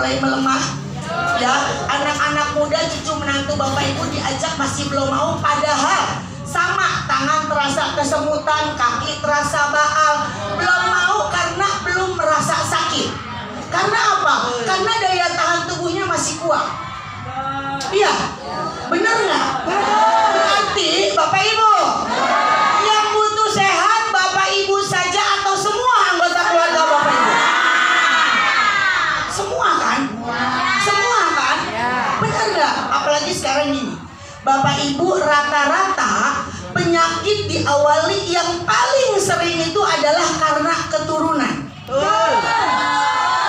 mulai melemah. Ya, anak-anak muda, cucu menantu bapak ibu diajak masih belum mau, padahal sama, tangan terasa kesemutan, kaki terasa baal, belum mau karena belum merasa sakit. Karena apa? Karena daya tahan tubuhnya masih kuat. Iya, bener nggak? Berarti bapak ibu yang butuh sehat bapak ibu saja atau semua anggota keluarga bapak ibu? Semua kan? Semua kan? Bener nggak? Apalagi sekarang ini, bapak ibu rata-rata penyakit diawali yang paling sering itu adalah karena keturunan.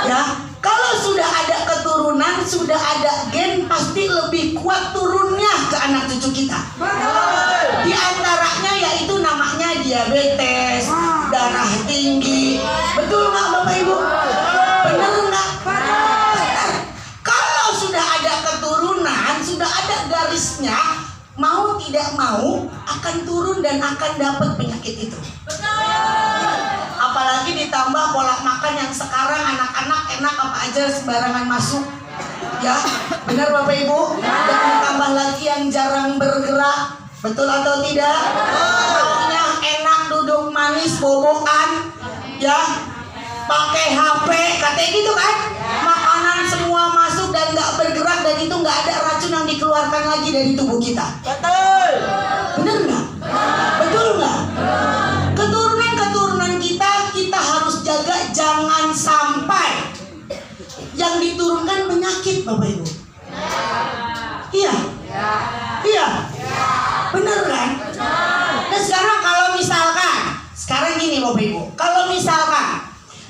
Ya, kalau sudah ada keturunan, sudah ada gen, pasti lebih kuat turunnya ke anak cucu kita. Di antaranya yaitu namanya diabetes, darah tinggi. Betul nggak bapak ibu? Bener nggak? Kalau sudah ada keturunan, sudah ada garisnya, mau tidak mau akan turun dan akan dapat penyakit itu. Apalagi ditambah pola makan yang sekarang anak-anak enak apa aja sembarangan masuk. Ya, benar bapak ibu. Dan ditambah lagi yang jarang bergerak. Betul atau tidak? Maunya enak, duduk manis, bobokan. Ya, pakai HP, katanya gitu kan. Makanan semua masuk dan nggak bergerak, dan itu nggak ada racun yang dikeluarkan lagi dari tubuh kita. Betul. Bener nggak? Betul nggak? Keturunan kita harus jaga, jangan sampai yang diturunkan penyakit bapak ibu. Iya. Iya. Bener kan? Nah sekarang kalau misalkan, sekarang gini bapak ibu, kalau misalkan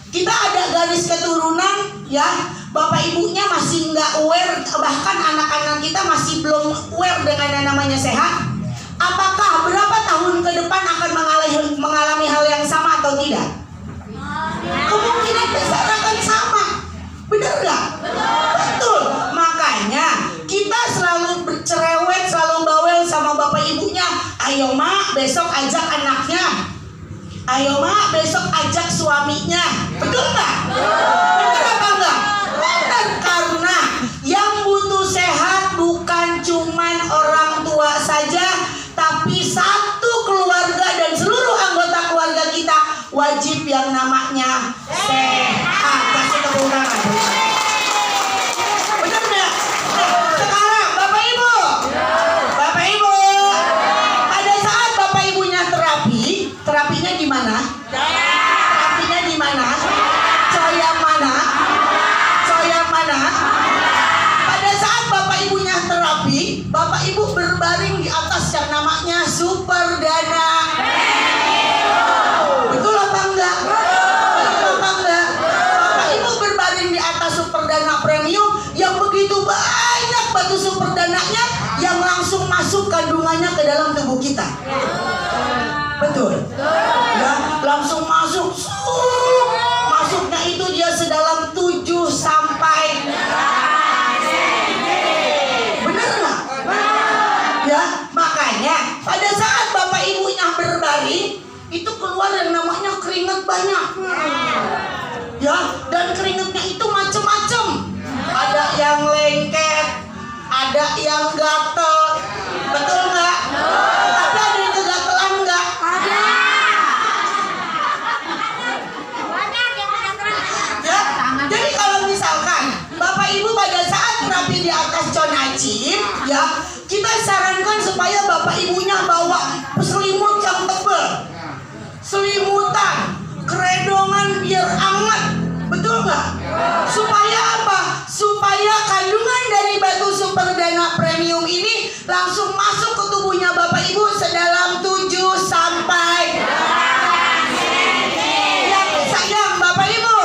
kita ada garis keturunan, ya bapak ibunya masih nggak aware, bahkan anak-anak kita masih belum aware dengan yang namanya sehat, apakah berapa tahun ke depan akan mengalami hal yang sama atau tidak? Kemungkinan besar akan sama. Benar nggak? Betul. Makanya kita selalu cerewet, selalu bawel sama bapak ibunya. Ayo mak, besok ajak anaknya. Ayo mak, besok ajak suaminya. Betul nggak? Benar apa enggak? Benar, karena yang butuh sehat bukan cuman orang tua saja, tapi satu keluarga dan seluruh anggota keluarga kita wajib yang namanya sehat. Kasih tepuk tangan. Benar nggak? Sekarang bapak ibu, pada saat bapak ibunya terapinya di mana? Terapinya di mana? Coyang mana? Pada saat bapak ibunya terapi, bapak ibu berbaring di atas yang namanya Superdana. Betul apa enggak? Bapak ibu berbaring di atas Superdana Premium yang begitu banyak batu superdananya yang langsung masuk kandungannya ke dalam tubuh kita. Betul. Ya, langsung masuk. Masuknya itu dia sedalam 7 sampai. Benar nggak? Ya, makanya pada saat bapak ibunya berbaring itu keluar yang namanya keringat banyak. Ya, dan keringatnya itu macam-macam. Ada yang lengket, ada yang gatel. Betul nggak? Tapi ada yang kegatelan nggak? Ada. Ya, jadi kalau misalkan bapak ibu pada saat terapi di atas Conacim, ya kita sarankan supaya bapak ibunya bawa selimut yang tebal, selimutan, keredongan biar hangat. Betul nggak? Supaya apa? Supaya kandungan dari batu Superdana Premium ini langsung masuk ke tubuhnya bapak ibu sedalam 7 sampai. Sayang bapak ibu.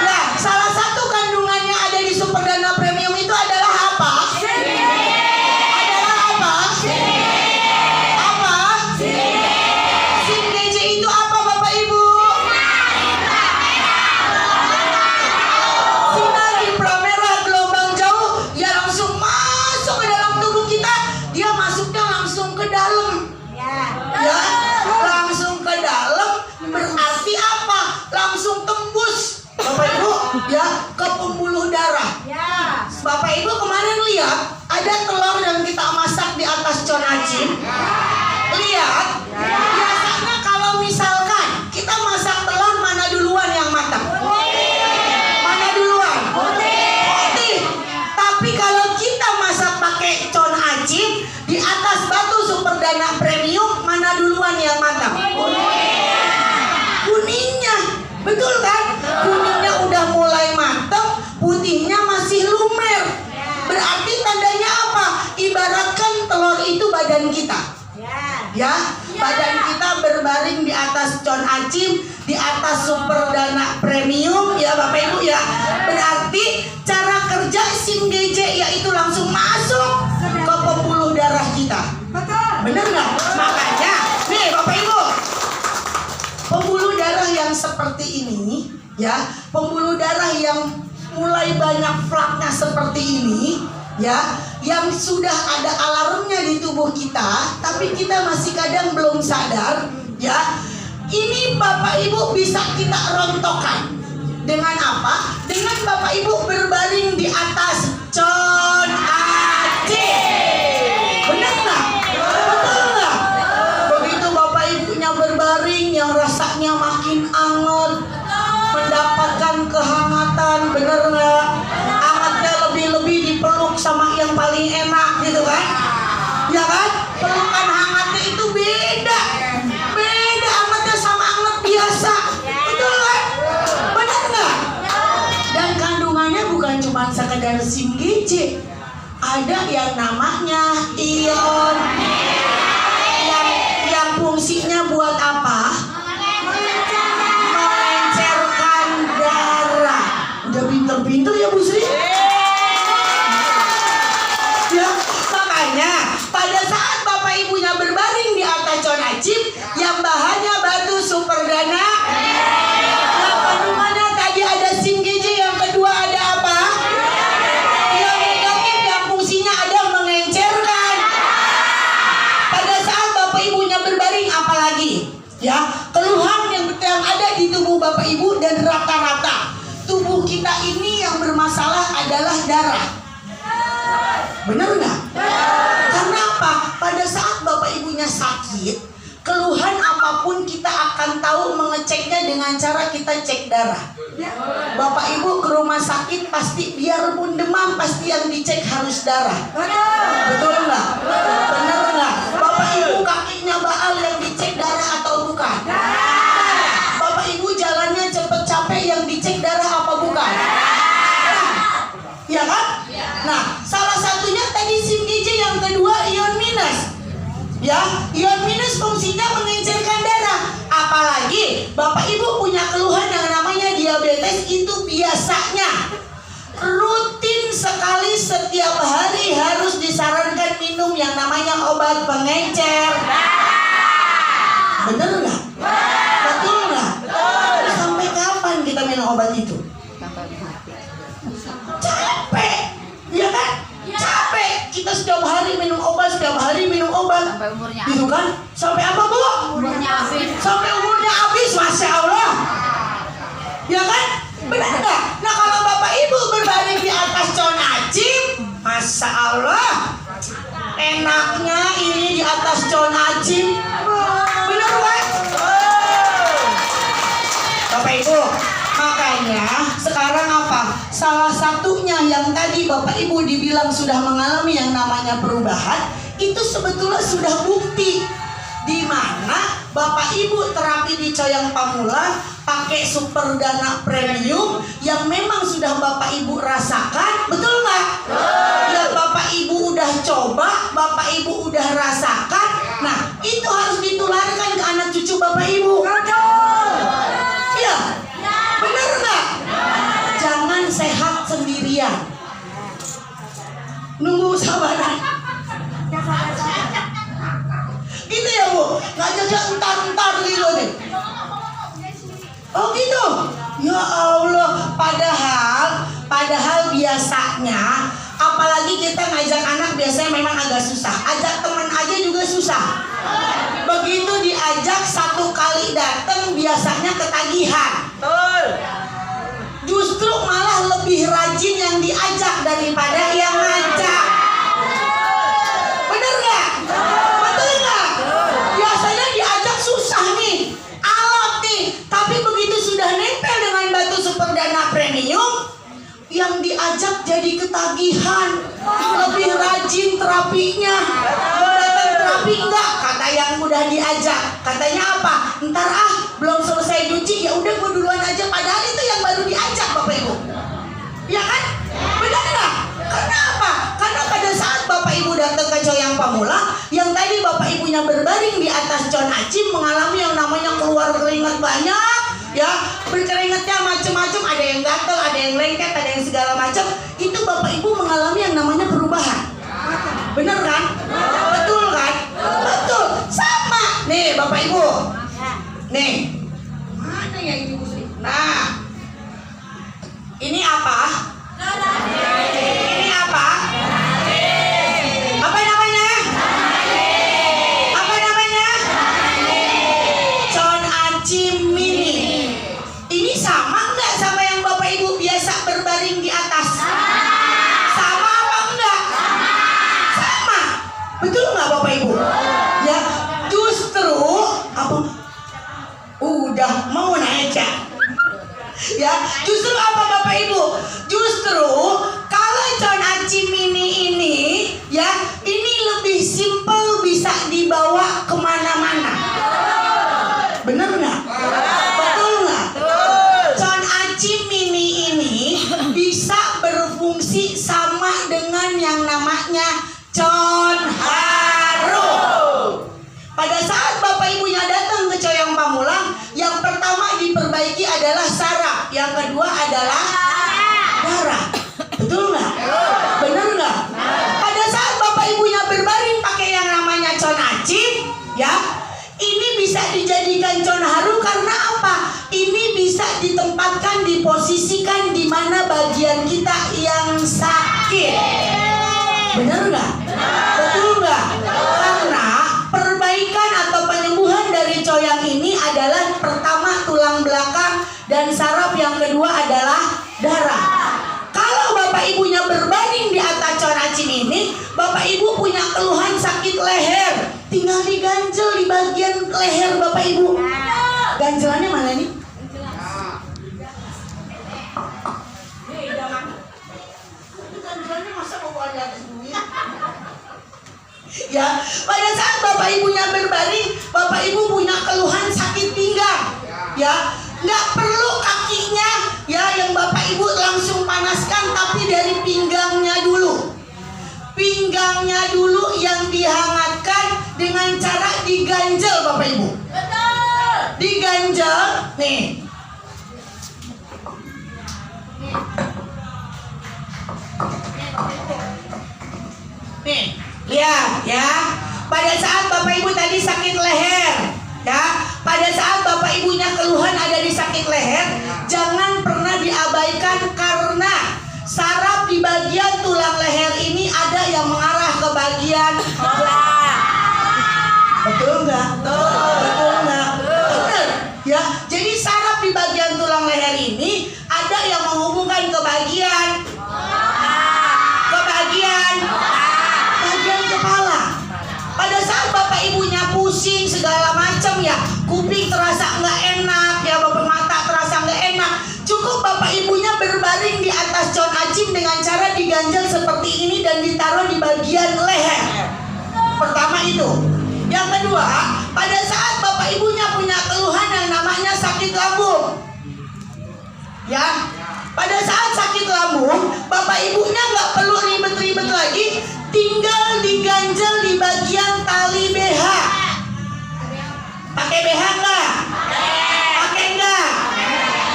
Ya, salah satu kandungan yang ada di Superdana Premium itu adalah apa? Adalah apa? Apa? SIM-GJ itu apa bapak ibu? Sinar inframerah gelombang jauh, ya langsung masuk ke dalam tubuh kita. Dia lihat ada telur yang kita masak di atas conacim. Lihat, biasanya kalau misalkan kita masak telur, mana duluan yang matang? Mana duluan? Putih. Tapi kalau kita masak pakai conacim di atas batu Superdana Premium, mana duluan yang matang? Kuningnya, betul kan? Kuningnya udah mulai matang, putihnya masih lumer. Berarti tandanya apa? Ibaratkan telur itu badan kita. Ya, badan kita berbaring di atas conacim, di atas Superdana Premium, ya Bapak Ibu ya. Berarti cara kerja SIM GJ yaitu langsung masuk ke pembuluh darah kita. Bener nggak? Makanya, nih Bapak Ibu, pembuluh darah yang seperti ini, ya, pembuluh darah yang mulai banyak flaknya seperti ini, ya, yang sudah ada alarmnya di tubuh kita, tapi kita masih kadang belum sadar, ya. Ini Bapak Ibu bisa kita rontokkan dengan apa? Dengan Bapak Ibu berbaring di atas conacim. Benar nggak? Betul nggak? Begitu Bapak Ibunya berbaring, yang rasanya makin anget, mendapatkan kehangatan, bener nggak? Hangatnya lebih-lebih dipeluk sama yang paling enak gitu kan? Ya kan? Pelukan hangatnya itu beda hangatnya sama hangat biasa, betul kan? Bener nggak? Dan kandungannya bukan cuma sekedar SIM GJ, ada yang namanya ion, yang fungsinya buat apa? Mengencerkan darah. Udah pinter-pinter ya Bu Sri? Ya, makanya pada saat Bapak Ibunya berbaring di atas conacim yang bahannya batu Superdana, yang kandungannya tadi ada SIM GJ, yang kedua ada apa? Yang negatif, yang fungsinya ada mengencerkan. Pada saat Bapak Ibunya berbaring, apalagi? Ya, keluhan yang ada di tubuh Bapak Ibu, dan rata-rata tubuh kita ini yang bermasalah adalah darah. Benar nggak? Karena apa? Pada saat Bapak Ibunya sakit, keluhan apapun kita akan tahu mengeceknya dengan cara kita cek darah. Bapak Ibu ke rumah sakit pasti biarpun demam, pasti yang dicek harus darah. Betul nggak? Benar nggak? Bapak Ibu kakinya baal, yang dicek darah atau bukan? Bapak Ibu jalannya cepet capek, yang dicek darah apa bukan? Ya kan? Nah, salah satunya tadi SIM GJ, yang kedua ion minus. Ya, ion minus fungsinya mengencerkan darah. Apalagi Bapak Ibu punya keluhan yang namanya diabetes, itu biasanya rutin sekali setiap hari harus disarankan minum yang namanya obat pengencer. Bener nggak? Betul nggak? Sampai kapan kita minum obat itu? Capek, ya kan? Capek. Kita setiap hari minum obat, sampai umurnya gitu kan? Sampai apa Bu? umurnya habis. Sampai umurnya habis, Masya Allah. Ya kan? Benar nggak? Nah, kalau Bapak Ibu berbaring di atas conacim, Masya Allah, enaknya ini di atas conacim. Benar kan? Bapak Ibu, makanya sekarang apa? Salah satunya yang tadi Bapak Ibu dibilang sudah mengalami yang namanya perubahan, itu sebetulnya sudah bukti. Di mana Bapak Ibu terapi di Coyang Pamulang pakai Superdana Premium yang memang sudah Bapak Ibu rasakan, betul nggak? Yang Bapak Ibu udah coba, Bapak Ibu udah rasakan. Nah, itu harus ditularkan ke anak cucu Bapak Ibu. Iya, benar nggak? Jangan sehat sendirian. Nunggu sabaran. Gitu ya Bu, nggak jaga entar-entar gitu nih. Oh gitu. Ya Allah, padahal biasanya, apalagi kita ngajak anak biasanya memang agak susah. Ajak teman aja juga susah. Begitu diajak satu kali datang biasanya ketagihan. Justru malah lebih rajin yang diajak daripada yang ngajak. ajak jadi ketagihan, lebih rajin terapinya. Mau datang terapi enggak? Kata yang udah diajak, katanya apa? Ntar belum selesai nyuci, ya udah gue duluan aja. Padahal itu yang baru diajak Bapak Ibu, ya kan? Benar nggak? Karena apa? Karena pada saat Bapak Ibu datang ke Coyang Pamula, yang tadi Bapak Ibunya berbaring di atas Con Acim mengalami yang namanya keluar keringat banyak, ya, berkeringatnya macam-macam, ada yang gatel, ada yang lengket, ada yang segala macam. Itu Bapak Ibu mengalami yang namanya perubahan. Bener kan? Betul kan? Betul. Sama. Nih Bapak Ibu. Nih. Mana ya ini Bu Sri? Nah. Ini apa? Ini apa? Apa namanya? Apa namanya? Con Acim Mini. Ini sama enggak sama yang Bapak Ibu biasa berbaring di atas? Sama apa enggak? Sama. Betul enggak Bapak Ibu? Ya, justru apa? Udah mau naik ya? Ya, justru apa Bapak Ibu? Justru kalau Con Acim Mini ini, ya, ini lebih simpel, bisa dibawa kemana-mana. Bener nggak? Betul nggak? Con Acim Mini ini bisa berfungsi sama dengan yang namanya Con Haru. Pada saat Bapak Ibunya datang ke Coyang Pamulang, yang pertama diperbaiki adalah saraf, yang kedua adalah darah. Betul nggak? Bener nggak? Pada saat Bapak Ibunya berbaring pakai yang namanya Con Acim, ya, ini bisa dijadikan Con Haru karena apa? Ini bisa ditempatkan, diposisikan di mana bagian kita yang sakit. Bener nggak? Betul nggak? Karena perbaikan atau penyembuhan dari coyang ini adalah pertama tulang belakang dan saraf, yang kedua adalah darah. Kalau Bapak Ibunya berbaring di atas Con Acim ini, Bapak Ibu punya keluhan sakit leher, tinggal diganjel di bagian leher Bapak Ibu. Ganjelannya mana nih? Ganjelannya masa mau di atas bumi? Ya, pada saat Bapak Ibunya berbaring, Bapak Ibu punya keluhan sakit pinggang, ya, nggak perlu kakinya, ya, yang Bapak Ibu langsung panaskan, tapi dari pinggangnya dulu. Pinggangnya dulu yang dihangatkan dengan cara diganjel Bapak Ibu. Betul. Diganjel, nih. Nih, lihat ya. Pada saat Bapak Ibu tadi sakit leher, ya, pada saat Bapak Ibunya keluhan ada di sakit leher, jangan pernah diabaikan karena saraf di bagian tulang leher ini ada yang mengarah ke bagian kepala. Betul nggak? Betul nggak? Betul. Ya, jadi saraf di bagian tulang leher ini ada yang menghubungkan ke bagian kepala. Pada saat Bapak Ibunya pusing segala macam, ya, kuping terasa nggak enak, ya, Bapak mata terasa nggak enak, cukup Bapak Ibunya berbaring di atas Con Acim dengan cara diganjel seperti ini dan ditaruh di bagian leher. Pertama itu. Yang kedua, pada saat Bapak Ibunya punya keluhan yang namanya sakit lambung, ya, pada saat sakit lambung, Bapak Ibunya nggak perlu ribet-ribet lagi, tinggal diganjel di bagian tali BH. Pakai BH nggak? Pakai nggak?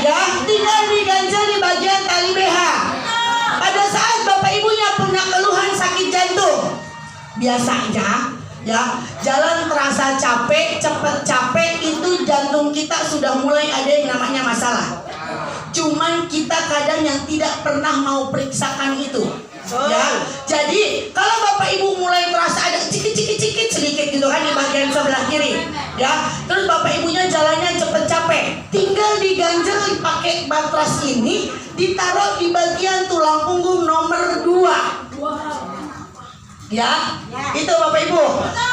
Ya, tinggal diganjel di bagian tali BH. Pada saat Bapak Ibunya punya keluhan sakit jantung, biasanya, ya, jalan terasa capek, cepet capek, itu jantung kita sudah mulai ada yang namanya masalah. Cuman kita kadang yang tidak pernah mau periksakan itu, ya. Jadi kalau Bapak Ibu mulai terasa ada cikit sedikit gitu kan di bagian sebelah kiri, ya, terus Bapak Ibunya jalannya cepet capek, tinggal diganjel pakai matras ini, ditaruh di bagian tulang punggung nomor 2. Ya, itu Bapak Ibu.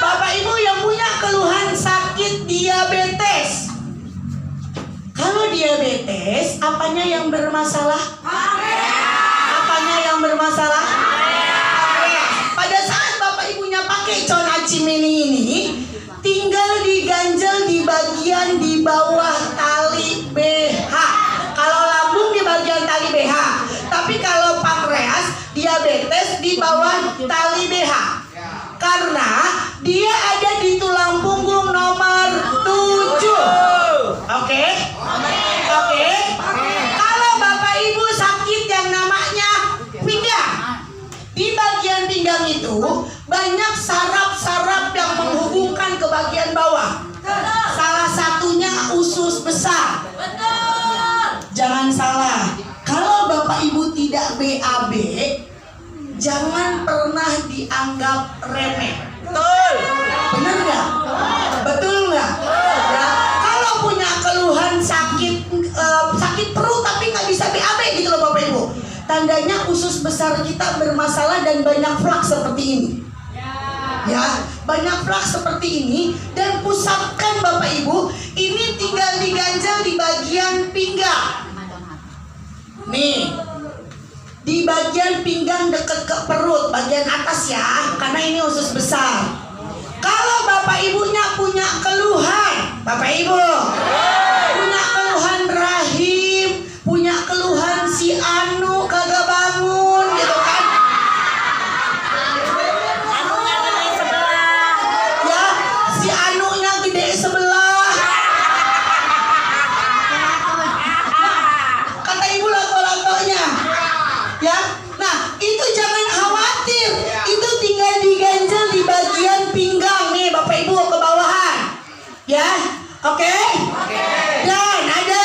Bapak Ibu yang punya keluhan sakit diabetes. Kalau diabetes, apanya yang bermasalah? Apanya bermasalah? Oke. Pada saat bapak ibunya pakai conacim ini tinggal diganjel di bagian di bawah tali BH. Kalau lambung di bagian tali BH, tapi kalau pankreas, diabetes di bawah tali BH. Karena dia ada di tulang punggung nomor 7. Oke? Oke? Kalau bapak ibu sakit yang namanya pinggang, di bagian pinggang itu banyak saraf-saraf yang menghubungkan ke bagian bawah. Salah satunya usus besar. Jangan salah, kalau bapak ibu tidak BAB, jangan pernah dianggap remeh. Betul. Bener nggak? Betul nggak? Ya, kalau punya keluhan sakit perut tapi nggak bisa BAB gitu loh bapak ibu, tandanya usus besar kita bermasalah dan banyak flak seperti ini. Ya, banyak flak seperti ini, dan pusatkan bapak ibu, ini tinggal diganjal di bagian pinggang. Nih, di bagian pinggang dekat ke perut, bagian atas ya, karena ini usus besar. Kalau bapak ibunya punya keluhan, bapak ibu punya keluhan rahim, punya keluhan si anu kagak bangun gitu kan, Anunya gede sebelah. ya si anunya gede sebelah, kata ibu lato-latonya. Ya, nah itu jangan khawatir, itu tinggal diganjel di bagian pinggang nih bapak ibu ke bawahan, ya, oke? Dan ada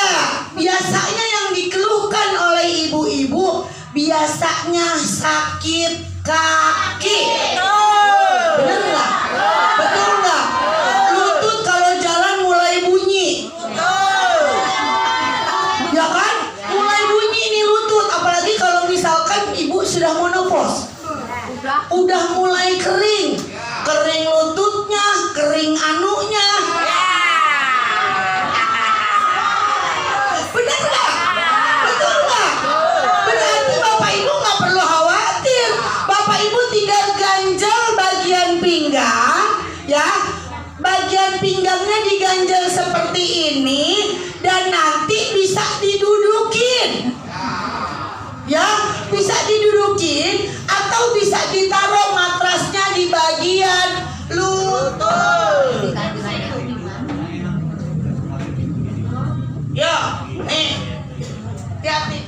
biasanya yang dikeluhkan oleh ibu-ibu, biasanya sakit kaki. Bener nggak? Betul nggak? Lutut kalau jalan mulai bunyi. Ya kan? Mulai bunyi ini lutut, apalagi kalau misalkan ibu sudah menopause. Udah mulai kering. Kering lututnya, kering anunya. Benar nggak? Betul nggak? Berarti bapak ibu nggak perlu khawatir. Bapak ibu tinggal ganjel bagian pinggang, ya. Bagian pinggangnya diganjel seperti ini, dan nanti bisa didudukin. Ya, bisa didudukin atau bisa ditaruh matrasnya di bagian lutut. Yo, nih, hati-hati.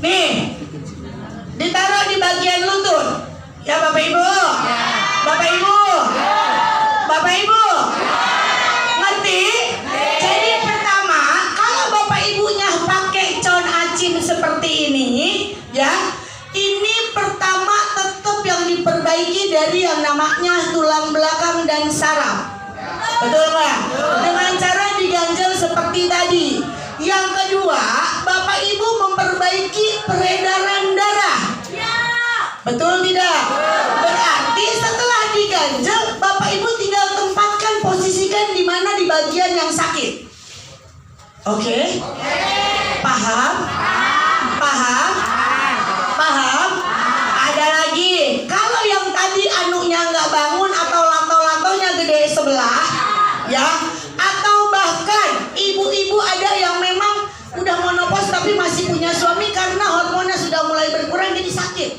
Nih, ditaruh di bagian lutut. Ya bapak ibu, bapak ibu, bapak ibu, ngerti? Jadi pertama, kalau bapak ibunya pakai conacim seperti ini, ya, ini pertama tetap yang diperbaiki dari yang namanya tulang belakang dan saraf. Betul nggak? Dengan cara diganjel seperti tadi. Yang kedua, bapak ibu memperbaiki peredaran darah. Betul tidak? Berarti setelah diganjel, bapak ibu tinggal tempatkan, posisikan di mana di bagian yang sakit. Oke? Paham? Paham? Paham? Ada lagi. Kalau yang tadi anunya nggak bangun atau lato-latonya gede sebelah, ya, atau bahkan ibu-ibu ada yang memang udah menopause tapi masih punya suami karena hormonnya sudah mulai berkurang jadi sakit,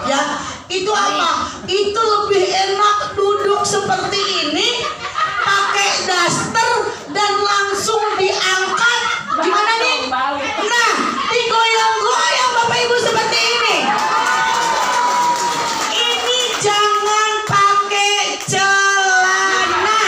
ya, itu apa? Itu lebih enak duduk seperti ini, pakai daster dan langsung diangkat. Gimana nih? Nah, digoyang-goyang bapak ibu seperti ini. Ini jangan pakai celana.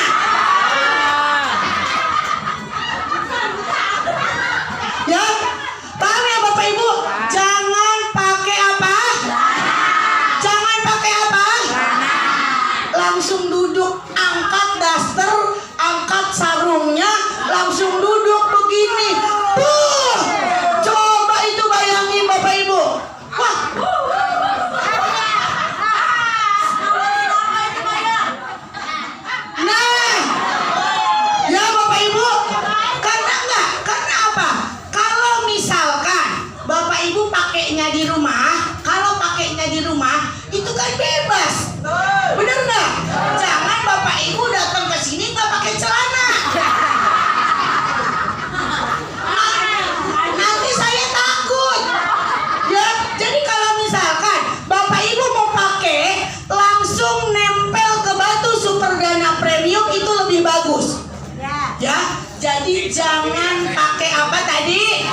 Jadi jangan pakai apa tadi?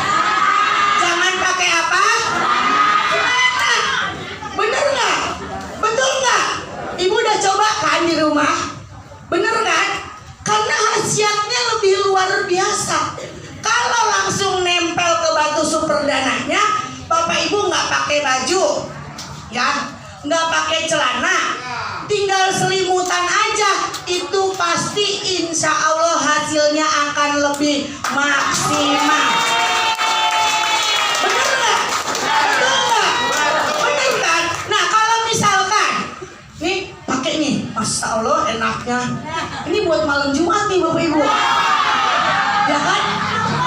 Jangan pakai apa? Celana. Bener nggak? Betul nggak? Ibu udah coba kan di rumah? Bener kan? Karena khasiatnya lebih luar biasa. Kalau langsung nempel ke batu superdananya, Bapak Ibu nggak pakai baju, ya, nggak pakai celana, tinggal selimutan aja, itu pasti insya Allah hasilnya akan lebih maksimal. Bener nggak? Betul nggak? Bener kan? Nah kalau misalkan nih pakai nih, masya Allah enaknya. Ini buat malam Jumat nih Bapak Ibu, ya kan?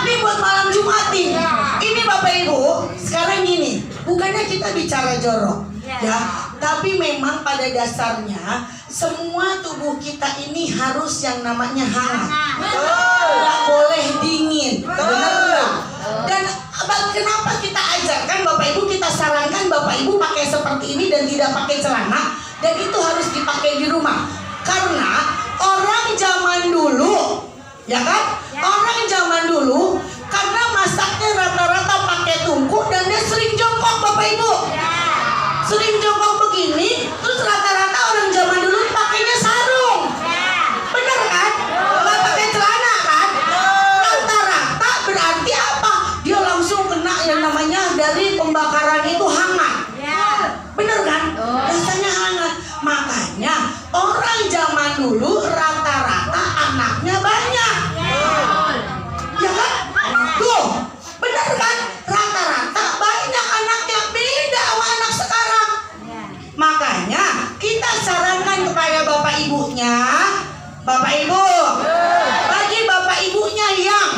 Ini buat malam Jumat nih. Ini Bapak Ibu, sekarang gini, bukannya kita bicara jorok, ya, tapi memang pada dasarnya semua tubuh kita ini harus yang namanya hangat, nggak boleh dingin, benar nggak? Dan kenapa kita ajarkan Bapak Ibu, kita sarankan Bapak Ibu pakai seperti ini dan tidak pakai celana, dan itu harus dipakai di rumah, karena orang zaman dulu, ya kan? Orang zaman dulu karena masaknya rata-rata pakai tungku dan dia sering jongkok Bapak Ibu. Sering jongkok begini, terus rata-rata orang zaman dulu pakainya sarung. Bener kan? Nggak pakai celana kan? Rata-rata berarti apa? Dia langsung kena yang namanya dari pembakaran itu hangat. Bener kan? Rasanya hangat. Makanya orang zaman dulu rata-rata anaknya banyak. Ya kan? Tuh, bener kan? Rata-rata banyak anaknya, beda sama anak sekarang. Makanya kita sarankan kepada bapak ibunya, bapak ibu, bagi bapak ibunya yang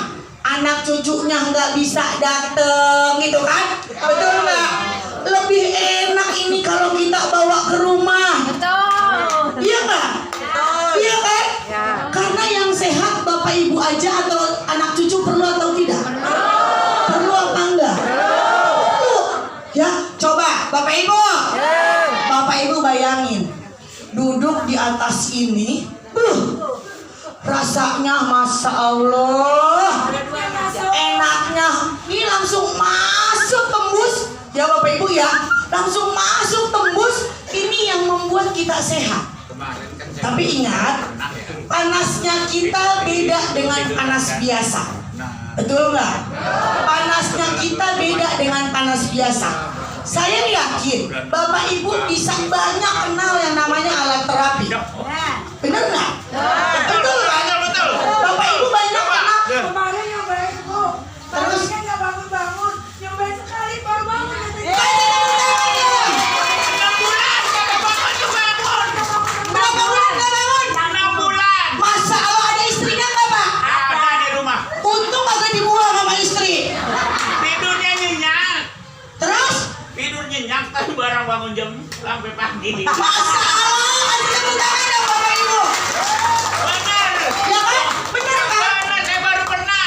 anak cucunya nggak bisa dateng gitu kan, betul nggak? Lebih enak ini kalau kita bawa ke rumah, iya nggak? Iya kan? Karena yang sehat bapak ibu aja atau anak cucu perlu atau tidak? Perlu apa enggak? Perlu. Ya, coba bapak ibu. Bapak ibu bayangin duduk di atas ini, rasanya masya Allah, enaknya ini langsung masuk tembus, ya bapak ibu ya, langsung masuk tembus. Ini yang membuat kita sehat. Tapi ingat, panasnya kita beda dengan panas biasa, betul nggak? Panasnya kita beda dengan panas biasa. Saya yakin bapak ibu bisa banyak kenal yang namanya alat terapi, bener nggak? Betul kan? Bapak ibu banyak kenal. Kemarin nyobain Bu, Terus? terusnya nggak bangun-bangun, nyobain sekali baru bangun. Berapa bulan nggak bangun? 6 bulan. Masa Allah ada istrinya nggak Pak? Ada di rumah. Untung agak dibuang sama istri. Tidurnya nyenyak. Terus? Tidur nyenyak tapi barang bangun jam sampai pagi. Masa Allah ada tepuk tangan dong bapak ibu. Benar. Ya kan? Bener kan? Karena saya baru pernah.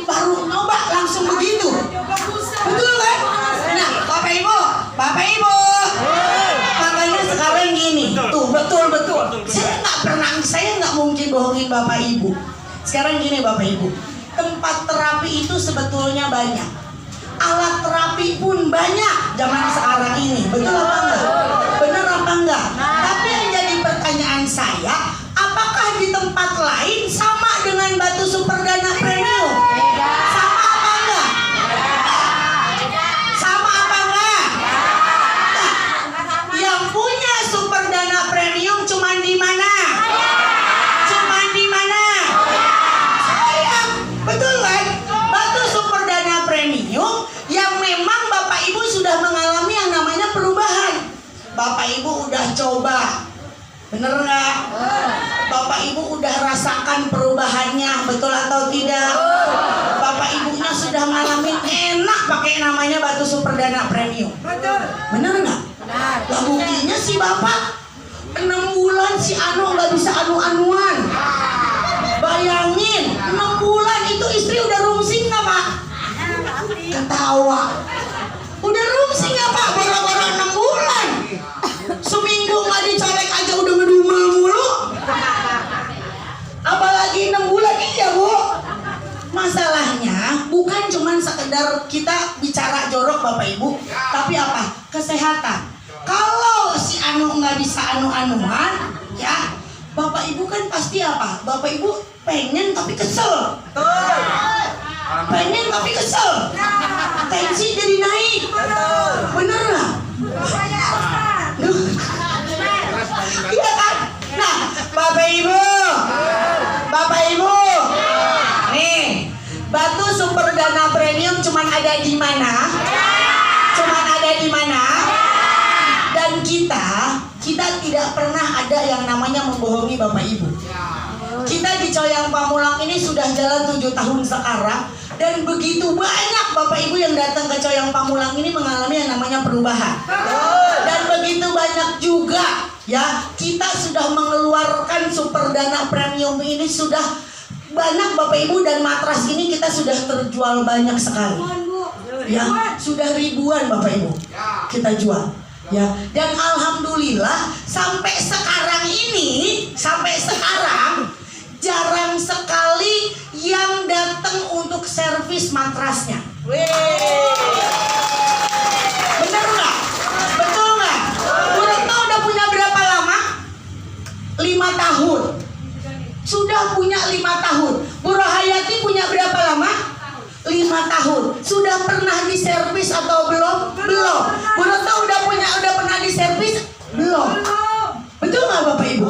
Baru nyoba langsung begitu. Betul kan? Nah bapak ibu, makanya sekarang gini, tuh betul. Saya nggak mungkin bohongin bapak ibu. Sekarang gini bapak ibu, tempat terapi itu sebetulnya banyak, alat terapi pun banyak zaman sekarang ini, betul apa enggak? Bener apa enggak? Tapi yang jadi pertanyaan saya, apakah di tempat lain sama dengan batu superdana premium? Sama apa enggak? Sama apa enggak? Nah, yang punya superdana premium cuman di mana? Cuman di mana? Saya, betul kan? Batu superdana premium yang memang bapak ibu sudah mengalami yang namanya perubahan. Bapak ibu udah coba, bener nggak? Bapak ibu udah rasakan perubahannya, betul atau tidak? Bapak ibunya sudah ngalamin enak pakai namanya batu superdana premium. Bener nggak? Lah buktinya si bapak 6 bulan si Anu nggak bisa anu-anuan. Bayangin 6 bulan itu istri udah rungsing nggak Pak? Ketawa. Udah rungsing nggak Pak? Baru-baru 6 bulan. Seminggu nggak dicolek aja udah ngedumel mulu. Apalagi 6 bulan, iya bukan cuman sekedar kita bicara jorok Bapak Ibu, tapi apa? Kesehatan. Kalau si anu nggak bisa anu-anuan, ya Bapak Ibu kan pasti apa? Bapak Ibu pengen tapi kesel. Pengen tapi kesel. Tensi jadi naik. Bener nggak? Bapaknya Osman. Iya kan? Nah, Bapak Ibu, nih, batu super dana premium cuman ada di mana? Cuman ada di mana? Dan kita tidak pernah ada yang namanya membohongi Bapak Ibu. Kita di Coyang Pamulang ini sudah jalan 7 tahun sekarang, dan begitu banyak Bapak Ibu yang datang ke Coyang Pamulang ini mengalami yang namanya perubahan. Dan begitu banyak juga ya, kita sudah mengeluarkan super dana premium ini sudah banyak Bapak Ibu, dan matras ini kita sudah terjual banyak sekali. Ya, sudah ribuan Bapak Ibu kita jual. Ya, dan alhamdulillah sampai sekarang jarang sekali yang datang untuk servis matrasnya. Bener nggak? Betul nggak? Bu Retno udah punya berapa lama? 5 tahun. Sudah punya 5 tahun. Bu Rohayati punya berapa lama? 5 tahun. Sudah pernah diservis atau belum? Belum. Bu Retno udah pernah diservis? Belum. Betul nggak Bapak Ibu?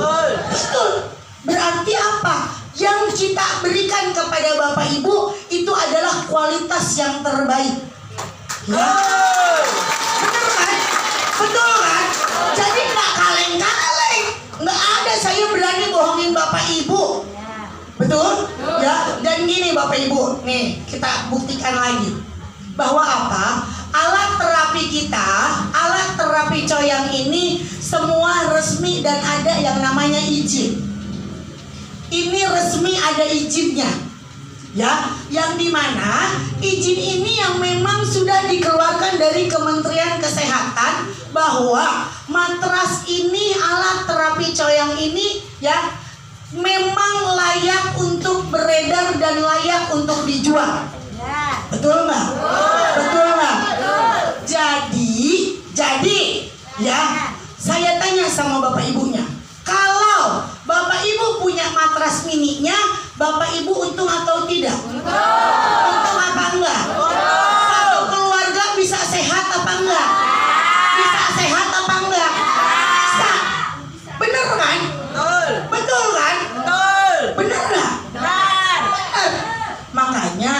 Betul. Berarti apa? Yang kita berikan kepada Bapak Ibu itu adalah kualitas yang terbaik. Ya. Betul kan? Betul kan? Jadi nggak kaleng-kaleng. Nggak ada saya berani bohongin Bapak Ibu. Betul? Ya. Dan gini Bapak Ibu, nih kita buktikan lagi bahwa apa? Alat terapi Coyang ini semua resmi dan ada yang namanya izin. Ini resmi ada izinnya, ya, yang dimana izin ini yang memang sudah dikeluarkan dari Kementerian Kesehatan bahwa matras ini, alat terapi Coyang ini, ya, memang layak untuk beredar dan layak untuk dijual. Betul nggak? Betul nggak? Jadi, ya, saya tanya sama Bapak Ibunya, kalau Bapak Ibu punya matras mininya, Bapak Ibu untung atau tidak? Untung apa enggak? Satu keluarga bisa sehat apa enggak? Bisa sehat apa enggak? Bisa. Bener kan? Betul kan? Bener nggak? Bener. Makanya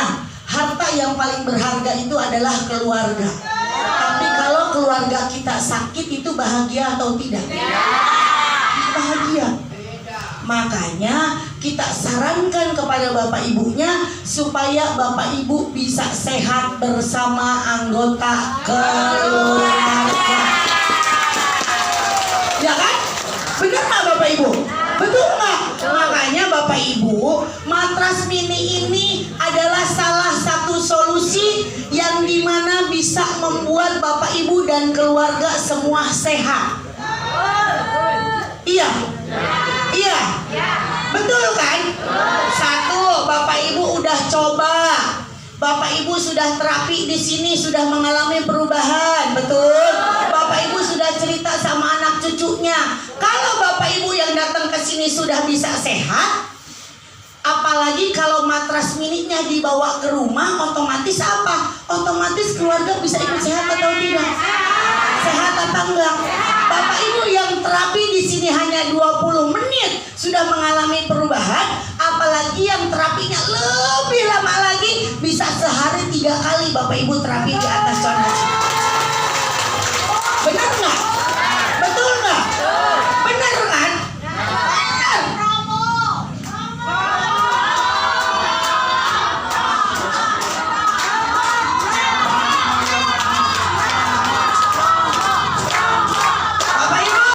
harta yang paling berharga itu adalah keluarga. Tapi kalau keluarga kita sakit itu bahagia atau tidak? Bahagia. Makanya kita sarankan kepada Bapak Ibunya supaya Bapak Ibu bisa sehat bersama anggota keluarga. Ya kan? Benar nggak Bapak Ibu? Betul nggak? Makanya Bapak Ibu, matras mini ini adalah salah satu solusi yang dimana bisa membuat Bapak Ibu dan keluarga semua sehat. Iya. Iya. Betul kan? Satu, Bapak Ibu udah coba. Bapak Ibu sudah terapi di sini, sudah mengalami perubahan. Betul? Bapak Ibu sudah cerita sama anak cucunya. Kalau Bapak Ibu yang datang ke sini sudah bisa sehat, apalagi kalau matras mininya dibawa ke rumah, otomatis apa? Otomatis keluarga bisa ikut sehat atau tidak? Sehat atau enggak? Bapak Ibu yang terapi di sini hanya 20 menit sudah mengalami perubahan, apalagi yang terapinya lebih lama lagi, bisa sehari 3 kali Bapak Ibu terapi di atas contoh.